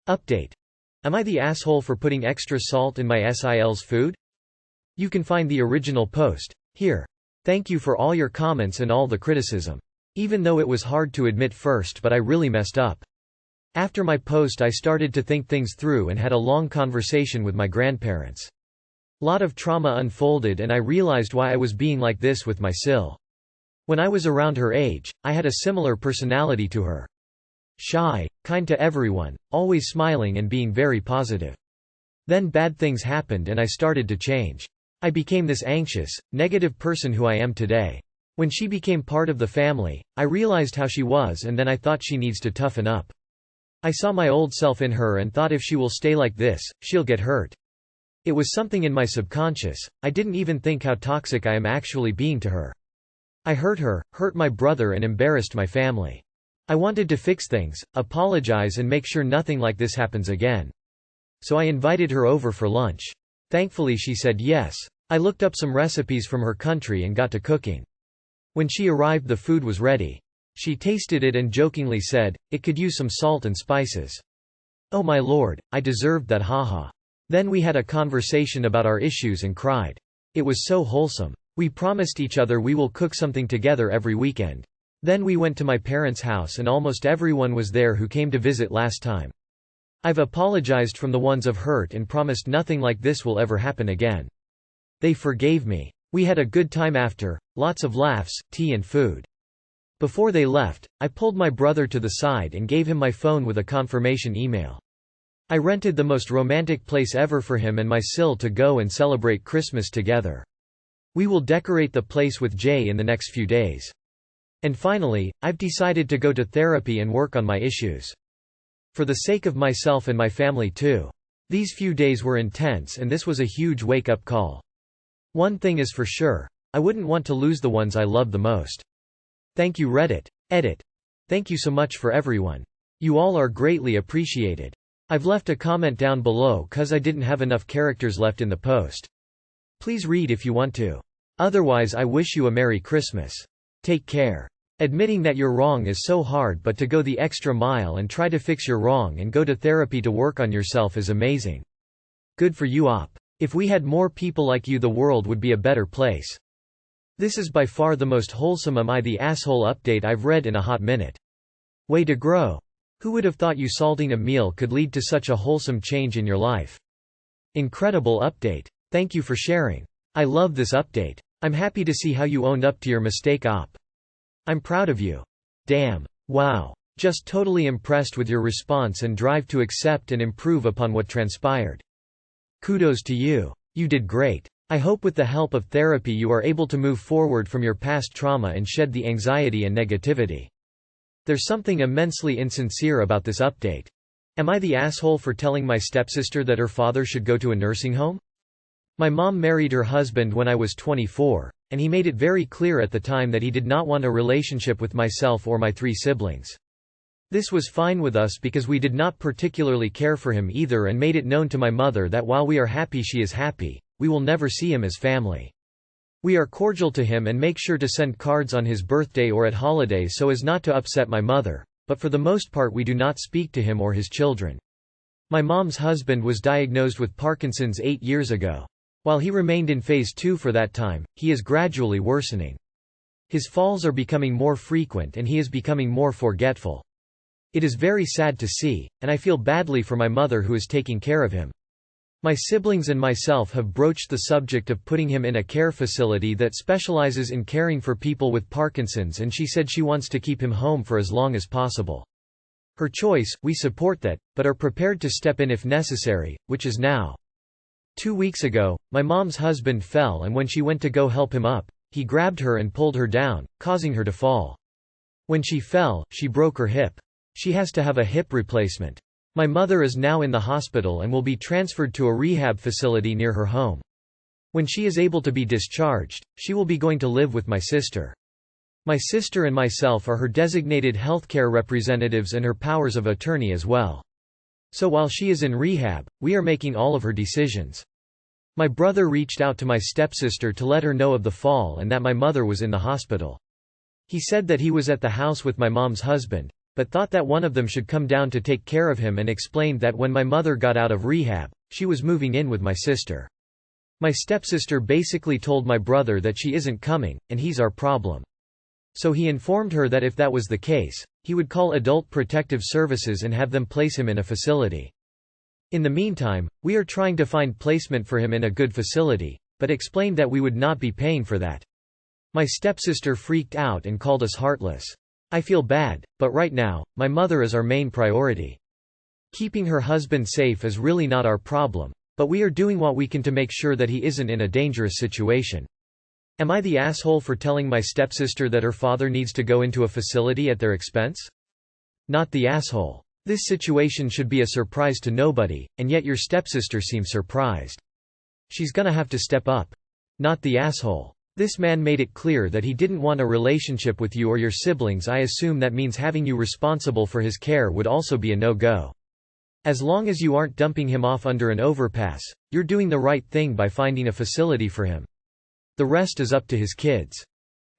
Update. Am I the asshole for putting extra salt in my SIL's food? You can find the original post here. Thank you for all your comments and all the criticism. Even though it was hard to admit first, but I really messed up. After my post I started to think things through and had a long conversation with my grandparents. Lot of trauma unfolded and I realized why I was being like this with my SIL. When I was around her age, I had a similar personality to her. Shy, kind to everyone, always smiling and being very positive. Then bad things happened and I started to change. I became this anxious, negative person who I am today. When she became part of the family, I realized how she was and then I thought she needs to toughen up. I saw my old self in her and thought if she will stay like this, she'll get hurt. It was something in my subconscious. I didn't even think how toxic I am actually being to her. I hurt her, hurt my brother and embarrassed my family. I wanted to fix things, apologize and make sure nothing like this happens again. So I invited her over for lunch. Thankfully she said yes. I looked up some recipes from her country and got to cooking. When she arrived the food was ready. She tasted it and jokingly said, "It could use some salt and spices." Oh my lord, I deserved that, haha. Then we had a conversation about our issues and cried. It was so wholesome. We promised each other we will cook something together every weekend. Then we went to my parents' house and almost everyone was there who came to visit last time. I've apologized from the ones I've hurt and promised nothing like this will ever happen again. They forgave me. We had a good time after, lots of laughs, tea and food. Before they left, I pulled my brother to the side and gave him my phone with a confirmation email. I rented the most romantic place ever for him and my SIL to go and celebrate Christmas together. We will decorate the place with Jay in the next few days. And finally, I've decided to go to therapy and work on my issues. For the sake of myself and my family too. These few days were intense and this was a huge wake-up call. One thing is for sure. I wouldn't want to lose the ones I love the most. Thank you Reddit. Edit. Thank you so much for everyone. You all are greatly appreciated. I've left a comment down below cause I didn't have enough characters left in the post. Please read if you want to. Otherwise I wish you a Merry Christmas. Take care. Admitting that you're wrong is so hard, but to go the extra mile and try to fix your wrong and go to therapy to work on yourself is amazing. Good for you op. If we had more people like you the world would be a better place. This is by far the most wholesome Am I the Asshole update I've read in a hot minute. Way to grow. Who would have thought you salting a meal could lead to such a wholesome change in your life? Incredible update. Thank you for sharing. I love this update. I'm happy to see how you owned up to your mistake op. I'm proud of you. Damn. Wow. Just totally impressed with your response and drive to accept and improve upon what transpired. Kudos to you. You did great. I hope with the help of therapy you are able to move forward from your past trauma and shed the anxiety and negativity. There's something immensely insincere about this update. Am I the asshole for telling my stepsister that her father should go to a nursing home? My mom married her husband when I was 24, and he made it very clear at the time that he did not want a relationship with myself or my 3 siblings. This was fine with us because we did not particularly care for him either and made it known to my mother that while we are happy she is happy, we will never see him as family. We are cordial to him and make sure to send cards on his birthday or at holidays so as not to upset my mother, but for the most part we do not speak to him or his children. My mom's husband was diagnosed with Parkinson's 8 years ago. While he remained in phase 2 for that time, he is gradually worsening. His falls are becoming more frequent and he is becoming more forgetful. It is very sad to see, and I feel badly for my mother who is taking care of him. My siblings and myself have broached the subject of putting him in a care facility that specializes in caring for people with Parkinson's and she said she wants to keep him home for as long as possible. Her choice, we support that, but are prepared to step in if necessary, which is now. 2 weeks ago, my mom's husband fell and when she went to go help him up, he grabbed her and pulled her down, causing her to fall. When she fell, she broke her hip. She has to have a hip replacement. My mother is now in the hospital and will be transferred to a rehab facility near her home. When she is able to be discharged, she will be going to live with my sister. My sister and myself are her designated healthcare representatives and her powers of attorney as well. So while she is in rehab, we are making all of her decisions. My brother reached out to my stepsister to let her know of the fall and that my mother was in the hospital. He said that he was at the house with my mom's husband, but thought that one of them should come down to take care of him and explained that when my mother got out of rehab, she was moving in with my sister. My stepsister basically told my brother that she isn't coming, and he's our problem. So he informed her that if that was the case, he would call Adult Protective Services and have them place him in a facility. In the meantime, we are trying to find placement for him in a good facility, but explained that we would not be paying for that. My stepsister freaked out and called us heartless. I feel bad, but right now, my mother is our main priority. Keeping her husband safe is really not our problem, but we are doing what we can to make sure that he isn't in a dangerous situation. Am I the asshole for telling my stepsister that her father needs to go into a facility at their expense? Not the asshole. This situation should be a surprise to nobody, and yet your stepsister seems surprised. She's gonna have to step up. Not the asshole. This man made it clear that he didn't want a relationship with you or your siblings. I assume that means having you responsible for his care would also be a no-go. As long as you aren't dumping him off under an overpass, you're doing the right thing by finding a facility for him. The rest is up to his kids.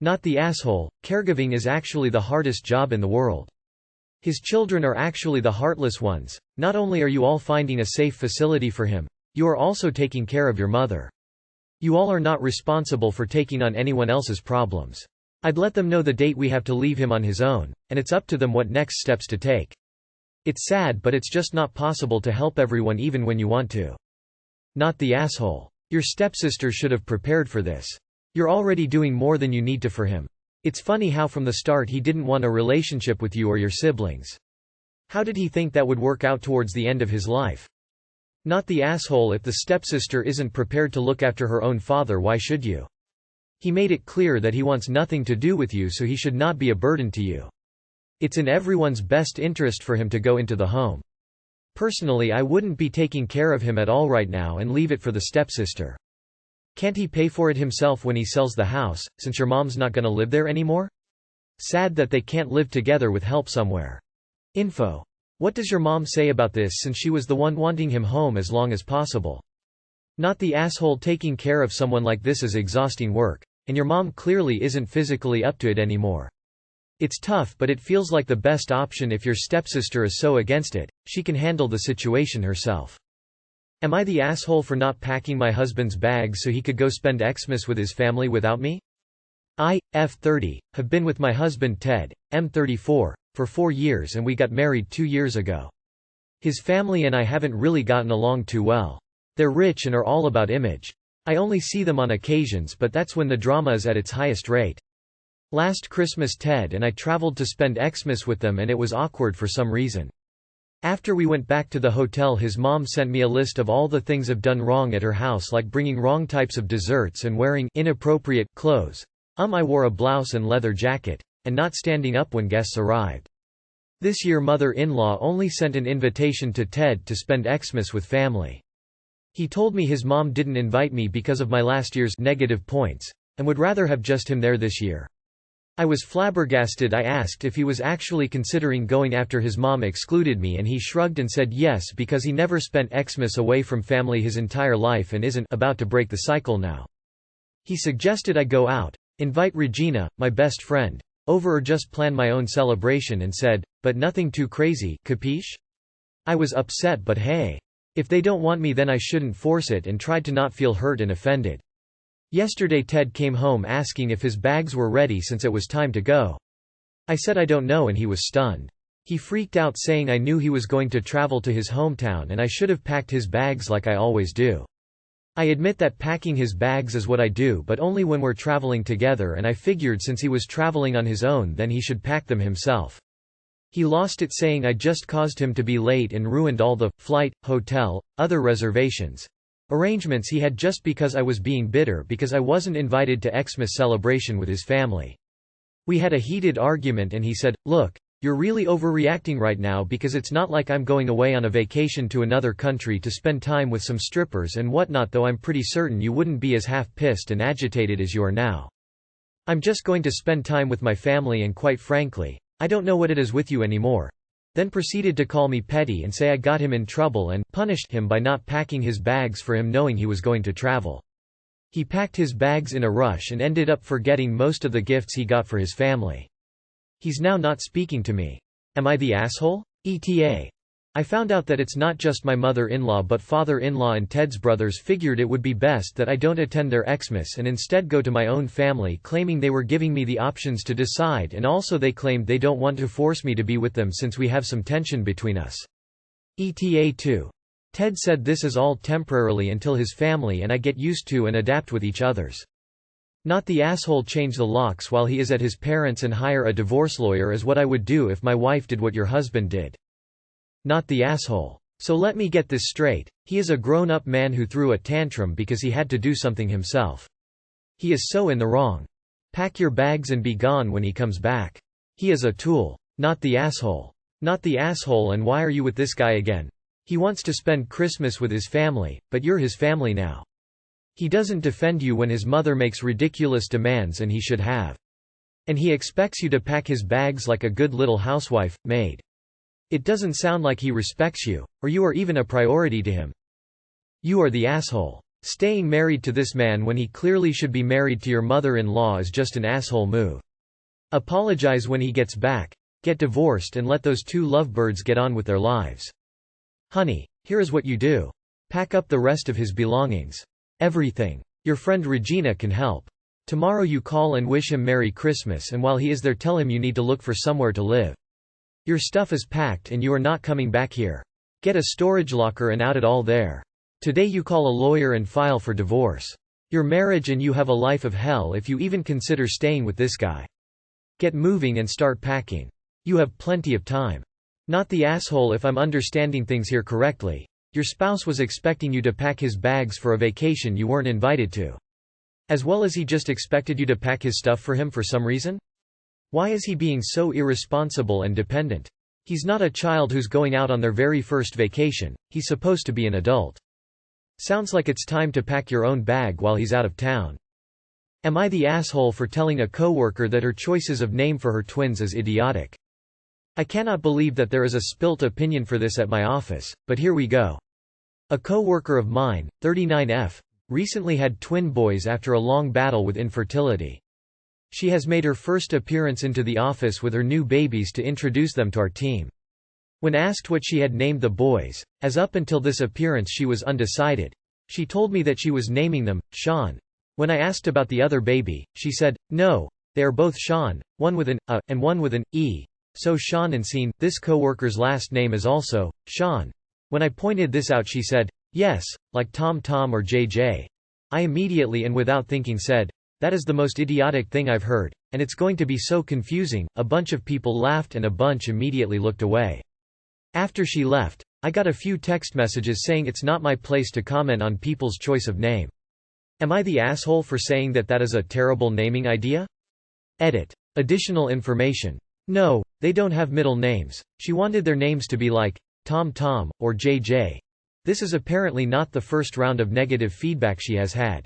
Not the asshole. Caregiving is actually the hardest job in the world. His children are actually the heartless ones. Not only are you all finding a safe facility for him, you are also taking care of your mother. You all are not responsible for taking on anyone else's problems. I'd let them know the date we have to leave him on his own, and it's up to them what next steps to take. It's sad, but it's just not possible to help everyone even when you want to. Not the asshole. Your stepsister should have prepared for this. You're already doing more than you need to for him. It's funny how from the start he didn't want a relationship with you or your siblings. How did he think that would work out towards the end of his life? Not the asshole. If the stepsister isn't prepared to look after her own father, why should you? He made it clear that he wants nothing to do with you, so he should not be a burden to you. It's in everyone's best interest for him to go into the home. Personally, I wouldn't be taking care of him at all right now and leave it for the stepsister. Can't he pay for it himself when he sells the house, since your mom's not gonna live there anymore? Sad that they can't live together with help somewhere. Info. What does your mom say about this, since she was the one wanting him home as long as possible? Not the asshole. Taking care of someone like this is exhausting work, and your mom clearly isn't physically up to it anymore. It's tough, but it feels like the best option. If your stepsister is so against it, she can handle the situation herself. Am I the asshole for not packing my husband's bags so he could go spend Xmas with his family without me? I, F30, have been with my husband Ted, M34, for 4 years, and we got married 2 years ago. His family and I haven't really gotten along too well. They're rich and are all about image. I only see them on occasions, but that's when the drama is at its highest rate. Last Christmas Ted and I traveled to spend Xmas with them, and it was awkward for some reason. After we went back to the hotel, his mom sent me a list of all the things I've done wrong at her house, like bringing wrong types of desserts and wearing inappropriate clothes. I wore a blouse and leather jacket, and not standing up when guests arrived. This year mother-in-law only sent an invitation to Ted to spend Xmas with family. He told me his mom didn't invite me because of my last year's negative points, and would rather have just him there this year. I was flabbergasted. I asked if he was actually considering going after his mom excluded me, and he shrugged and said yes, because he never spent Xmas away from family his entire life and isn't about to break the cycle now. He suggested I go out, invite Regina, my best friend, over, or just plan my own celebration, and said, but nothing too crazy, capiche? I was upset, but hey. If they don't want me, then I shouldn't force it, and tried to not feel hurt and offended. Yesterday Ted came home asking if his bags were ready since it was time to go. I said I don't know, and he was stunned. He freaked out, saying I knew he was going to travel to his hometown and I should have packed his bags like I always do. I admit that packing his bags is what I do, but only when we're traveling together, and I figured since he was traveling on his own then he should pack them himself. He lost it, saying I just caused him to be late and ruined all the flight, hotel, other arrangements he had just because I was being bitter because I wasn't invited to Xmas celebration with his family. We had a heated argument and he said, look, you're really overreacting right now, because it's not like I'm going away on a vacation to another country to spend time with some strippers and whatnot, though I'm pretty certain you wouldn't be as half-pissed and agitated as you are now. I'm just going to spend time with my family, and quite frankly, I don't know what it is with you anymore. Then proceeded to call me petty and say I got him in trouble and punished him by not packing his bags for him knowing he was going to travel. He packed his bags in a rush and ended up forgetting most of the gifts he got for his family. He's now not speaking to me. Am I the asshole? ETA. I found out that it's not just my mother-in-law but father-in-law and Ted's brothers figured it would be best that I don't attend their Xmas and instead go to my own family, claiming they were giving me the options to decide, and also they claimed they don't want to force me to be with them since we have some tension between us. ETA 2. Ted said this is all temporarily until his family and I get used to and adapt with each other's. Not the asshole change the locks while he is at his parents' and hire a divorce lawyer is what I would do if my wife did what your husband did. Not the asshole. So let me get this straight, he is a grown-up man who threw a tantrum because he had to do something himself. He is so in the wrong. Pack your bags and be gone when he comes back. He is a tool. Not the asshole. Not the asshole, and why are you with this guy again? He wants to spend Christmas with his family, but you're his family now. He doesn't defend you when his mother makes ridiculous demands, and he should have. And he expects you to pack his bags like a good little housewife, maid. It doesn't sound like he respects you, or you are even a priority to him. You are the asshole. Staying married to this man when he clearly should be married to your mother-in-law is just an asshole move. Apologize when he gets back, get divorced, and let those two lovebirds get on with their lives. Honey, here is what you do. Pack up the rest of his belongings. Everything. Your friend Regina can help. Tomorrow you call and wish him Merry Christmas, and while he is there tell him you need to look for somewhere to live. Your stuff is packed and you are not coming back here. Get a storage locker and out it all there. Today you call a lawyer and file for divorce. Your marriage and you have a life of hell if you even consider staying with this guy. Get moving and start packing. You have plenty of time. Not the asshole. If I'm understanding things here correctly, your spouse was expecting you to pack his bags for a vacation you weren't invited to. As well as he just expected you to pack his stuff for him for some reason? Why is he being so irresponsible and dependent? He's not a child who's going out on their very first vacation, he's supposed to be an adult. Sounds like it's time to pack your own bag while he's out of town. Am I the asshole for telling a coworker that her choices of name for her twins is idiotic? I cannot believe that there is a spilt opinion for this at my office, but here we go. A coworker of mine, 39F, recently had twin boys after a long battle with infertility. She has made her first appearance into the office with her new babies to introduce them to our team. When asked what she had named the boys, as up until this appearance she was undecided, she told me that she was naming them Sean. When I asked about the other baby, she said, "No, they are both Sean, one with an A and one with an E. So Sean and Scene." This coworker's last name is also Sean. When I pointed this out she said, "Yes, like Tom Tom or JJ. I immediately and without thinking said, "That is the most idiotic thing I've heard, and it's going to be so confusing." A bunch of people laughed and a bunch immediately looked away. After she left, I got a few text messages saying it's not my place to comment on people's choice of name. Am I the asshole for saying that that is a terrible naming idea? Edit. Additional information. No, they don't have middle names. She wanted their names to be like Tom Tom or JJ. This is apparently not the first round of negative feedback she has had.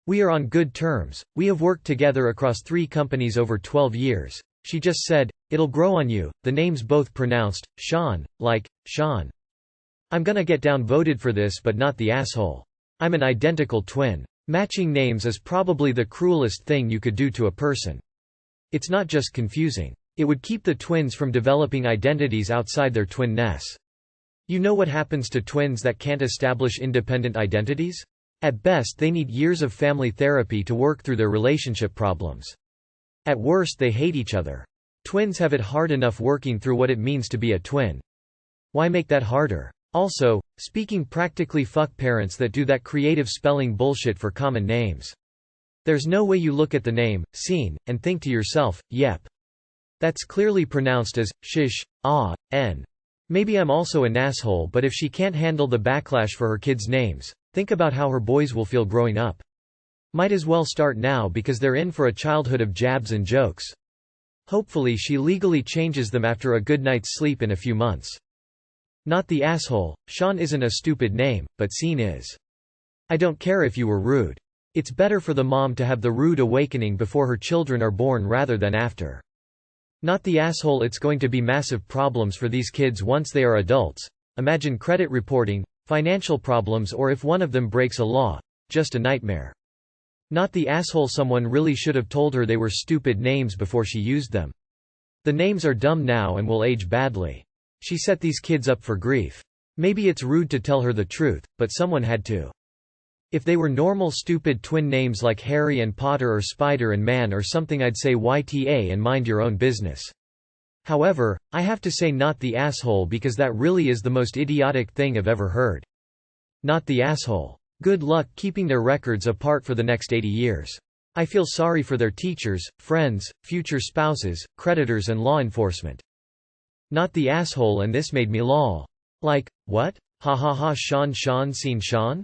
We are on good terms, we have worked together across 3 companies over 12 years. She just said, "It'll grow on you." The names both pronounced Sean, like Sean. I'm gonna get downvoted for this, but not the asshole. I'm an identical twin. Matching names is probably the cruelest thing you could do to a person. It's not just confusing. It would keep the twins from developing identities outside their twinness. You know what happens to twins that can't establish independent identities? At best they need years of family therapy to work through their relationship problems. At worst they hate each other. Twins have it hard enough working through what it means to be a twin. Why make that harder? Also, speaking practically, fuck parents that do that creative spelling bullshit for common names. There's no way you look at the name, Scene, and think to yourself, yep. That's clearly pronounced as shish, n. Maybe I'm also an asshole, but if she can't handle the backlash for her kids' names, think about how her boys will feel growing up. Might as well start now because they're in for a childhood of jabs and jokes. Hopefully she legally changes them after a good night's sleep in a few months. Not the asshole. Sean isn't a stupid name, but Scene is. I don't care if you were rude. It's better for the mom to have the rude awakening before her children are born rather than after. Not the asshole. It's going to be massive problems for these kids once they are adults. Imagine credit reporting, financial problems, or if one of them breaks a law. Just a nightmare. Not the asshole. Someone really should have told her they were stupid names before she used them. The names are dumb now and will age badly. She set these kids up for grief. Maybe it's rude to tell her the truth, but someone had to. If they were normal stupid twin names like Harry and Potter or Spider and Man or something, I'd say YTA and mind your own business. However, I have to say not the asshole, because that really is the most idiotic thing I've ever heard. Not the asshole. Good luck keeping their records apart for the next 80 years. I feel sorry for their teachers, friends, future spouses, creditors and law enforcement. Not the asshole, and this made me lol. Like, what? Ha ha ha, Sean seen Sean?